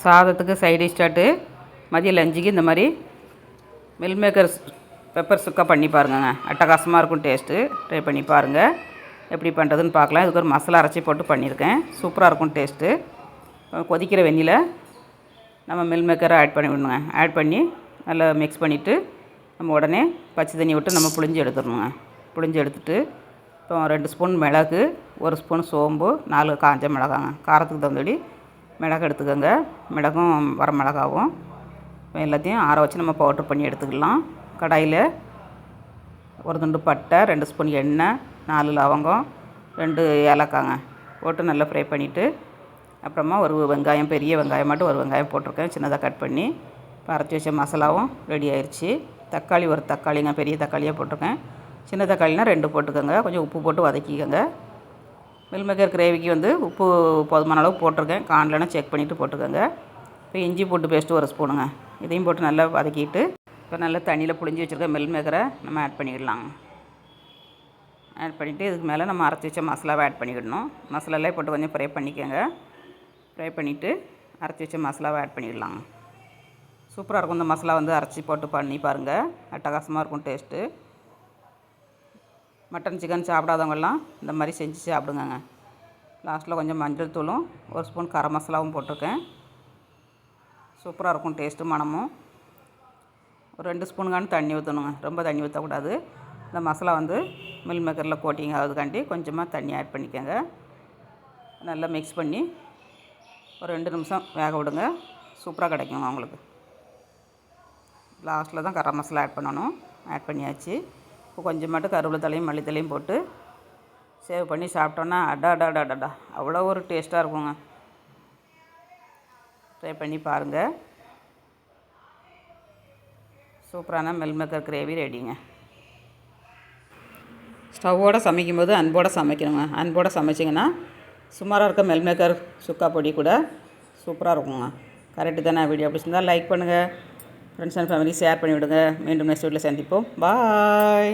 சாதத்துக்கு சைட் டிஷ்ஷாட்டு மதியம் லஞ்சுக்கு இந்த மாதிரி மில் மேக்கர் பெப்பர் சுக்கா பண்ணி பாருங்கங்க. அட்டகாசமாக இருக்கும் டேஸ்ட்டு. ட்ரை பண்ணி பாருங்கள். எப்படி பண்ணுறதுன்னு பார்க்கலாம். இதுக்கு ஒரு மசாலா அரைச்சி போட்டு பண்ணியிருக்கேன். சூப்பராக இருக்கும் டேஸ்ட்டு. கொதிக்கிற வெந்நில நம்ம மில் மேக்கரை ஆட் பண்ணி விடணுங்க. ஆட் பண்ணி நல்லா மிக்ஸ் பண்ணிவிட்டு நம்ம உடனே பச்சை தண்ணி விட்டு நம்ம புழிஞ்சு எடுத்துடணுங்க. புழிஞ்சு எடுத்துகிட்டு இப்போ 2 ஸ்பூன் மிளகு, 1 ஸ்பூன் சோம்பு, 4 காஞ்ச மிளகாங்க. காரத்துக்கு தகுந்தபடி மிளகு எடுத்துக்கோங்க. மிளகும் வர மிளகாவும் எல்லாத்தையும் ஆற வச்சு நம்ம பவுட்ரு பண்ணி எடுத்துக்கலாம். கடாயில் ஒரு துண்டு பட்டை, 2 ஸ்பூன் எண்ணெய், 4 லவங்கம், 2 ஏலக்காங்க போட்டு நல்லா ஃப்ரை பண்ணிவிட்டு அப்புறமா ஒரு வெங்காயம், பெரிய வெங்காயம் மட்டும் ஒரு வெங்காயம் போட்டிருக்கேன், சின்னதாக கட் பண்ணி. அரைச்சி வச்ச மசாலாவும் ரெடி ஆயிடுச்சு. தக்காளி ஒரு தக்காளிங்க, பெரிய தக்காளியாக போட்டிருக்கேன். சின்ன தக்காளினா 2 போட்டுக்கோங்க. கொஞ்சம் உப்பு போட்டு வதக்கிக்கோங்க. மில் மேக்கர் கிரேவிக்கு உப்பு போதுமான அளவு போட்டிருக்கேன். காணலன்னா செக் பண்ணிவிட்டு போட்டுக்கோங்க. இப்போ இஞ்சி பூண்டு பேஸ்ட்டு 1 ஸ்பூனுங்க. இதையும் போட்டு நல்லா வதக்கிட்டு இப்போ நல்லா தண்ணியில் புழிஞ்சு வச்சுருக்க மில் மேக்கரை நம்ம ஆட் பண்ணிடலாங்க. ஆட் பண்ணிவிட்டு இதுக்கு மேலே நம்ம அரைச்சி வச்ச மசாலாவை ஆட் பண்ணிக்கிடணும். மசாலாலாம் போட்டு கொஞ்சம் ஃப்ரை பண்ணிக்கோங்க. ஃப்ரை பண்ணிவிட்டு அரைச்சி வச்ச மசாலாவை ஆட் பண்ணிடலாங்க. சூப்பராக இருக்கும். இந்த மசாலா அரைச்சி போட்டு பண்ணி பாருங்கள். அட்டகாசமாக இருக்கும் டேஸ்ட்டு. மட்டன் சிக்கன் சாப்பிடாதவங்கெல்லாம் இந்த மாதிரி செஞ்சு சாப்பிடுங்க. லாஸ்ட்டில் கொஞ்சம் மஞ்சள் தூளும் 1 ஸ்பூன் கரம் மசாலாவும் போட்டிருக்கேன். சூப்பராக இருக்கும் டேஸ்ட்டு, மணமும். ஒரு 2 ஸ்பூனுக்கான தண்ணி ஊற்றணுங்க. ரொம்ப தண்ணி ஊற்றக்கூடாது. இந்த மசாலா மில் மேக்கரில் கோட்டிங் ஆகுதுக்காண்டி கொஞ்சமாக தண்ணி ஆட் பண்ணிக்கோங்க. நல்லா மிக்ஸ் பண்ணி ஒரு 2 நிமிஷம் வேக விடுங்க. சூப்பராக கிடைக்குங்க உங்களுக்கு. லாஸ்ட்டில் தான் கரம் மசாலா ஆட் பண்ணணும். ஆட் பண்ணியாச்சு. இப்போ கொஞ்சமாட்டு கருவேப்பிலை தலையும் மல்லித்தலையும் போட்டு சேவ் பண்ணி சாப்பிட்டோன்னா அடாடாடாடா அவ்வளோ ஒரு டேஸ்ட்டாக இருக்குங்க. ட்ரை பண்ணி பாருங்கள். சூப்பரான மில் மேக்கர் கிரேவி ரெடிங்க. ஸ்டவ்வோடு சமைக்கும்போது அன்போடு சமைக்கணுங்க. அன்போடு சமைச்சிங்கன்னா சுமாராக இருக்க மில் மேக்கர் சுக்கா பொடி கூட சூப்பராக இருக்குங்க. கரெக்டு தானே? வீடியோ பிடிச்சிருந்தால் லைக் பண்ணுங்கள். ஃப்ரெண்ட்ஸ் அண்ட் ஃபேமிலி ஷேர் பண்ணிவிடுங்க. மீண்டும் நெக்ஸ்ட் வீடியோவில் சந்திப்போம். பாய்.